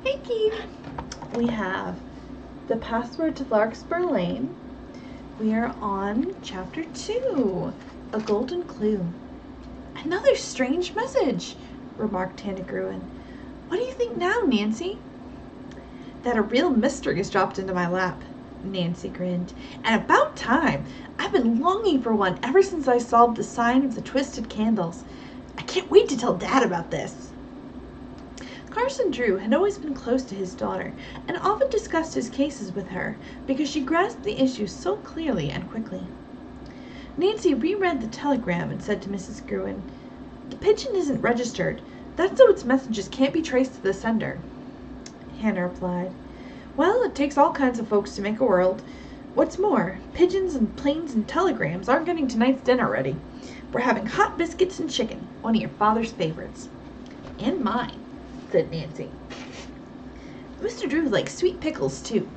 Hey Keith! We have the password to Larkspur Lane. We are on chapter 2, a golden clue. Another strange message, remarked Hannah Gruen. What do you think now, Nancy? That a real mystery has dropped into my lap, Nancy grinned. And about time! I've been longing for one ever since I solved the sign of the twisted candles. I can't wait to tell Dad about this. Carson Drew had always been close to his daughter and often discussed his cases with her because she grasped the issues so clearly and quickly. Nancy reread the telegram and said to Mrs. Gruen, "The pigeon isn't registered. That's so its messages can't be traced to the sender." Hannah replied, "Well, it takes all kinds of folks to make a world. What's more, pigeons and planes and telegrams aren't getting tonight's dinner ready. We're having hot biscuits and chicken, one of your father's favorites." "And mine," said Nancy. "Mr. Drew likes sweet pickles, too,"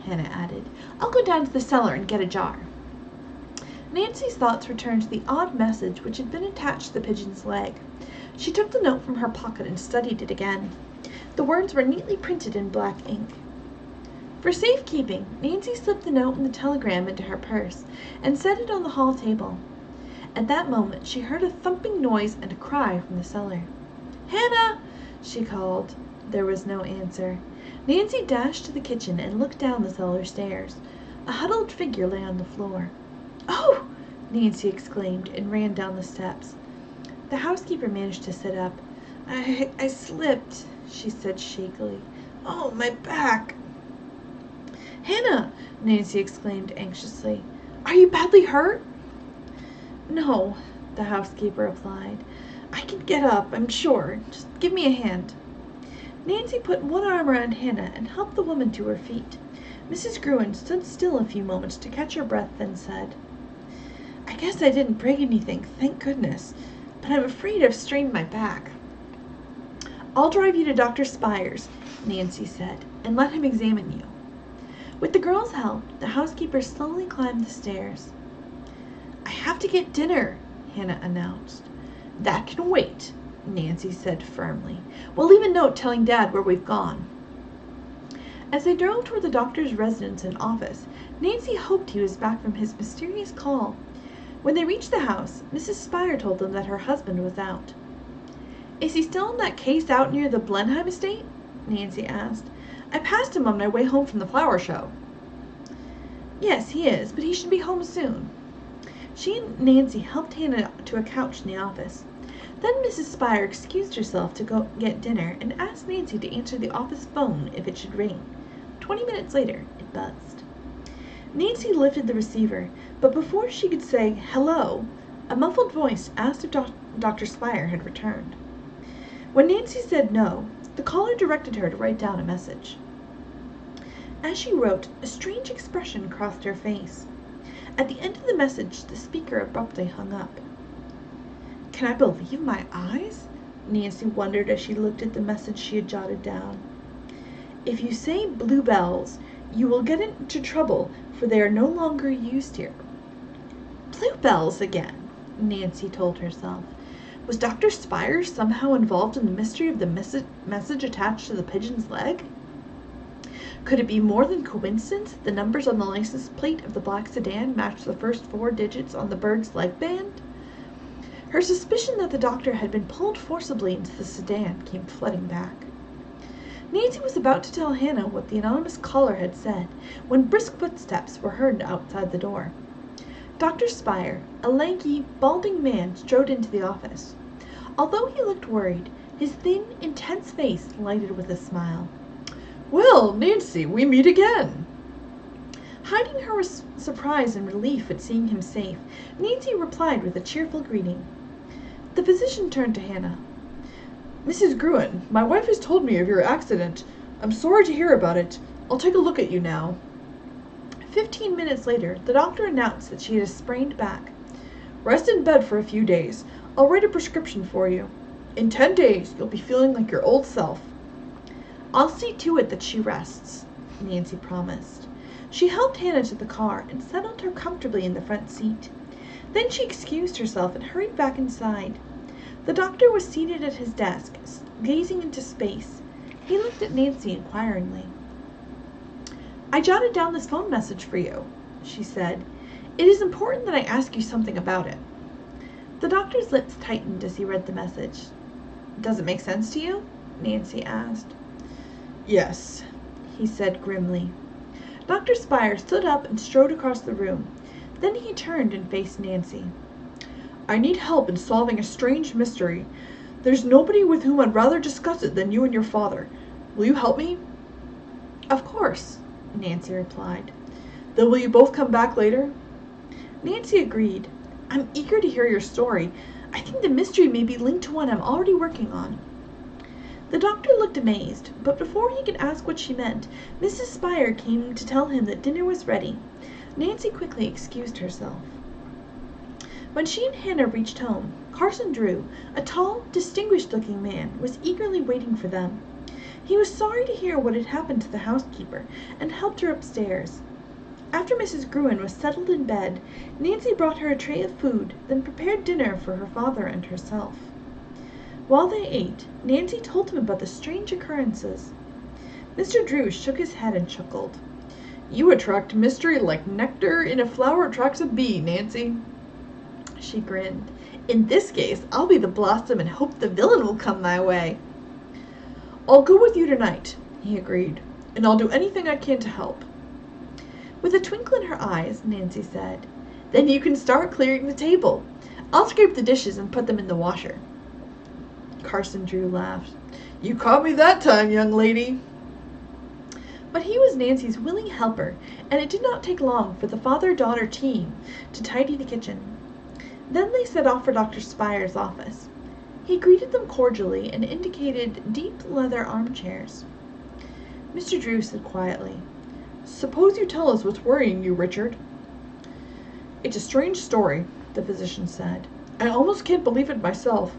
Hannah added. "I'll go down to the cellar and get a jar." Nancy's thoughts returned to the odd message which had been attached to the pigeon's leg. She took the note from her pocket and studied it again. The words were neatly printed in black ink. For safekeeping, Nancy slipped the note and the telegram into her purse and set it on the hall table. At that moment she heard a thumping noise and a cry from the cellar. "Hannah!" she called. There was no answer. Nancy dashed to the kitchen and looked down the cellar stairs. A huddled figure lay on the floor. "Oh!" Nancy exclaimed and ran down the steps. The housekeeper managed to sit up. I slipped," she said shakily. "Oh, my back!" "Hannah!" Nancy exclaimed anxiously. "Are you badly hurt?" "No," the housekeeper replied. "I can get up, I'm sure. Just give me a hand." Nancy put one arm around Hannah and helped the woman to her feet. Mrs. Gruen stood still a few moments to catch her breath, then said, "I guess I didn't break anything, thank goodness, but I'm afraid I've strained my back." "I'll drive you to Dr. Spire's," Nancy said, "and let him examine you." With the girl's help, the housekeeper slowly climbed the stairs. "I have to get dinner," Hannah announced. "That can wait," Nancy said firmly. "We'll leave a note telling Dad where we've gone." As they drove toward the doctor's residence and office, Nancy hoped he was back from his mysterious call. When they reached the house, Mrs. Spire told them that her husband was out. "Is he still in that case out near the Blenheim estate?" Nancy asked. "I passed him on my way home from the flower show." "Yes, he is, but he should be home soon." She and Nancy helped Hannah to a couch in the office. Then Mrs. Spire excused herself to go get dinner and asked Nancy to answer the office phone if it should ring. 20 minutes later, it buzzed. Nancy lifted the receiver, but before she could say hello, a muffled voice asked if Dr. Spire had returned. When Nancy said no, the caller directed her to write down a message. As she wrote, a strange expression crossed her face. At the end of the message, the speaker abruptly hung up. "Can I believe my eyes?" Nancy wondered as she looked at the message she had jotted down. "If you say bluebells, you will get into trouble, for they are no longer used here." Bluebells again, Nancy told herself. Was Dr. Spire somehow involved in the mystery of the message attached to the pigeon's leg? Could it be more than coincidence that the numbers on the license plate of the black sedan matched the first 4 digits on the bird's leg band? Her suspicion that the doctor had been pulled forcibly into the sedan came flooding back. Nancy was about to tell Hannah what the anonymous caller had said when brisk footsteps were heard outside the door. Dr. Spire, a lanky, balding man, strode into the office. Although he looked worried, his thin, intense face lighted with a smile. "Well, Nancy, we meet again." Hiding her surprise and relief at seeing him safe, Nancy replied with a cheerful greeting. The physician turned to Hannah. "Mrs. Gruen, my wife has told me of your accident. I'm sorry to hear about it. I'll take a look at you now." 15 minutes later, the doctor announced that she had a sprained back. "Rest in bed for a few days. I'll write a prescription for you. In 10 days, you'll be feeling like your old self." "I'll see to it that she rests," Nancy promised. She helped Hannah to the car and settled her comfortably in the front seat. Then she excused herself and hurried back inside. The doctor was seated at his desk, gazing into space. He looked at Nancy inquiringly. "I jotted down this phone message for you," she said. "It is important that I ask you something about it." The doctor's lips tightened as he read the message. "Does it make sense to you?" Nancy asked. "Yes," he said grimly. Dr. Spire stood up and strode across the room. Then he turned and faced Nancy. "I need help in solving a strange mystery. There's nobody with whom I'd rather discuss it than you and your father. Will you help me?" "Of course," Nancy replied. "Then will you both come back later?" Nancy agreed. "I'm eager to hear your story. I think the mystery may be linked to one I'm already working on." The doctor looked amazed, but before he could ask what she meant, Mrs. Spire came to tell him that dinner was ready. Nancy quickly excused herself. When she and Hannah reached home, Carson Drew, a tall, distinguished-looking man, was eagerly waiting for them. He was sorry to hear what had happened to the housekeeper, and helped her upstairs. After Mrs. Gruen was settled in bed, Nancy brought her a tray of food, then prepared dinner for her father and herself. While they ate, Nancy told him about the strange occurrences. Mr. Drew shook his head and chuckled. "You attract mystery like nectar in a flower attracts a bee, Nancy." She grinned. "In this case, I'll be the blossom and hope the villain will come my way." "I'll go with you tonight," he agreed, "and I'll do anything I can to help." With a twinkle in her eyes, Nancy said, "Then you can start clearing the table. I'll scrape the dishes and put them in the washer." Carson Drew laughed. "You caught me that time, young lady." But he was Nancy's willing helper, and it did not take long for the father-daughter team to tidy the kitchen. Then they set off for Dr. Spire's office. He greeted them cordially and indicated deep leather armchairs. Mr. Drew said quietly, "Suppose you tell us what's worrying you, Richard." "It's a strange story," the physician said. "I almost can't believe it myself.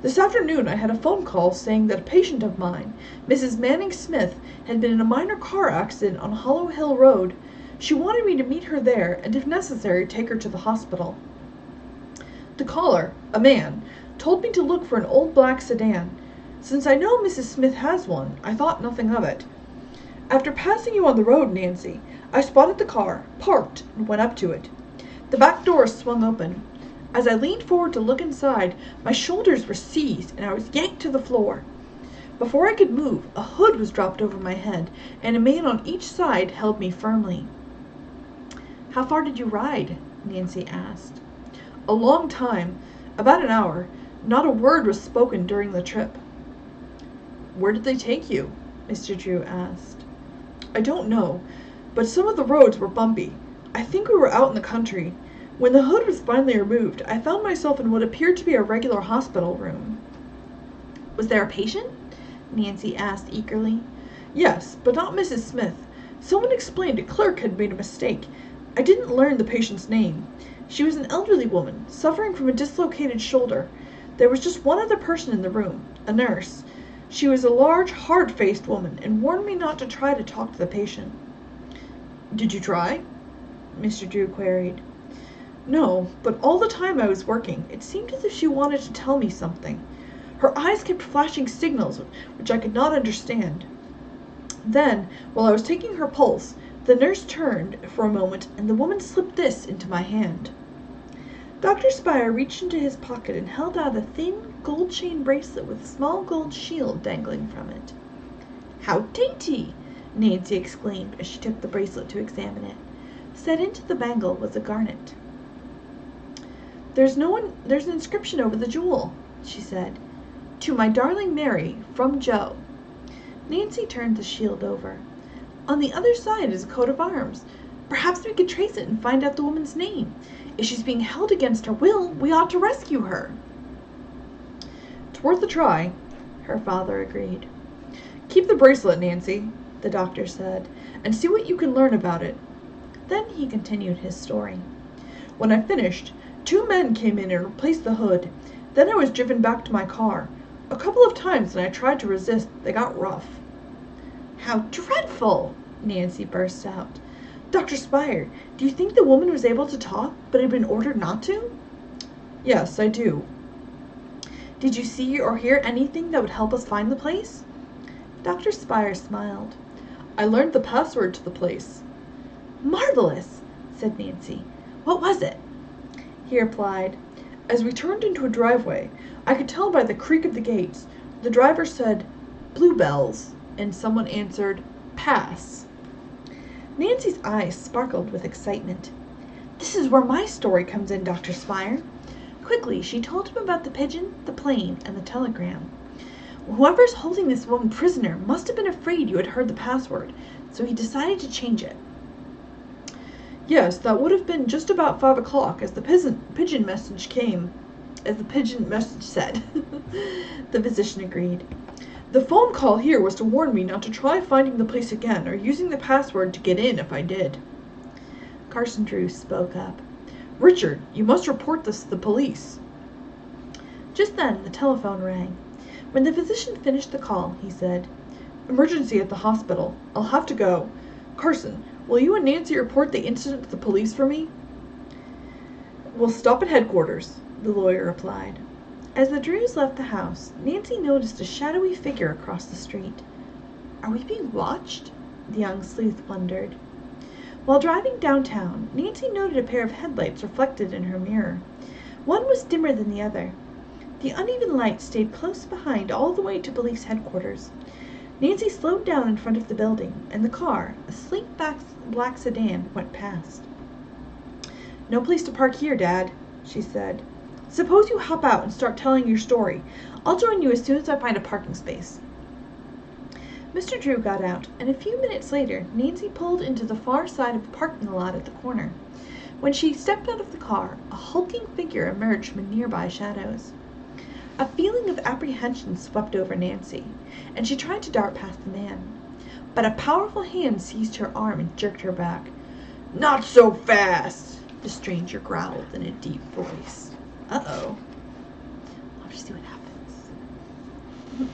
This afternoon I had a phone call saying that a patient of mine, Mrs. Manning Smith, had been in a minor car accident on Hollow Hill Road. She wanted me to meet her there and, if necessary, take her to the hospital. The caller, a man, told me to look for an old black sedan. Since I know Mrs. Smith has one, I thought nothing of it. After passing you on the road, Nancy, I spotted the car, parked, and went up to it. The back door swung open. As I leaned forward to look inside, my shoulders were seized and I was yanked to the floor. Before I could move, a hood was dropped over my head, and a man on each side held me firmly." "How far did you ride?" Nancy asked. "A long time, about an hour. Not a word was spoken during the trip." "Where did they take you?" Mr. Drew asked. "I don't know, but some of the roads were bumpy. I think we were out in the country. When the hood was finally removed, I found myself in what appeared to be a regular hospital room." "Was there a patient?" Nancy asked eagerly. "Yes, but not Mrs. Smith. Someone explained a clerk had made a mistake. I didn't learn the patient's name. She was an elderly woman, suffering from a dislocated shoulder. There was just one other person in the room, a nurse. She was a large, hard-faced woman, and warned me not to try to talk to the patient." "Did you try?" Mr. Drew queried. "No, but all the time I was working, it seemed as if she wanted to tell me something. Her eyes kept flashing signals which I could not understand. Then, while I was taking her pulse, the nurse turned for a moment and the woman slipped this into my hand." Dr. Spire reached into his pocket and held out a thin, gold chain bracelet with a small gold shield dangling from it. "How dainty!" Nancy exclaimed as she took the bracelet to examine it. Set into the bangle was a garnet. There's an inscription over the jewel," she said. "To my darling Mary, from Joe." Nancy turned the shield over. "On the other side is a coat of arms. Perhaps we could trace it and find out the woman's name. If she's being held against her will, we ought to rescue her." "It's worth a try," her father agreed. "Keep the bracelet, Nancy," the doctor said, "and see what you can learn about it." Then he continued his story. "When I finished, 2 men came in and replaced the hood. Then I was driven back to my car. A couple of times when I tried to resist, they got rough." "How dreadful!" Nancy burst out. "Dr. Spire, do you think the woman was able to talk, but had been ordered not to?" "Yes, I do." "Did you see or hear anything that would help us find the place?" Dr. Spire smiled. I learned the password to the place. Marvelous, said Nancy. What was it? He replied, As we turned into a driveway, I could tell by the creak of the gates. The driver said, Bluebells, and someone answered, Pass. Nancy's eyes sparkled with excitement. This is where my story comes in, Dr. Spire. Quickly, she told him about the pigeon, the plane, and the telegram. Whoever's holding this woman prisoner must have been afraid you had heard the password, so he decided to change it. Yes, that would have been just about 5 o'clock as the pigeon message came. As the pigeon message said. The physician agreed. The phone call here was to warn me not to try finding the place again or using the password to get in if I did. Carson Drew spoke up. Richard, you must report this to the police. Just then the telephone rang. When the physician finished the call, he said, Emergency at the hospital. I'll have to go. Carson, will you and Nancy report the incident to the police for me? We'll stop at headquarters, the lawyer replied. As the Drews left the house, Nancy noticed a shadowy figure across the street. Are we being watched? The young sleuth wondered. While driving downtown, Nancy noted a pair of headlights reflected in her mirror. One was dimmer than the other. The uneven light stayed close behind all the way to police headquarters. Nancy slowed down in front of the building, and the car, a sleek black sedan, went past. No place to park here, Dad, she said. Suppose you hop out and start telling your story. I'll join you as soon as I find a parking space. Mr. Drew got out, and a few minutes later, Nancy pulled into the far side of the parking lot at the corner. When she stepped out of the car, a hulking figure emerged from nearby shadows. A feeling of apprehension swept over Nancy, and she tried to dart past the man. But a powerful hand seized her arm and jerked her back. Not so fast, the stranger growled in a deep voice. Uh-oh. I'll have to see what happens.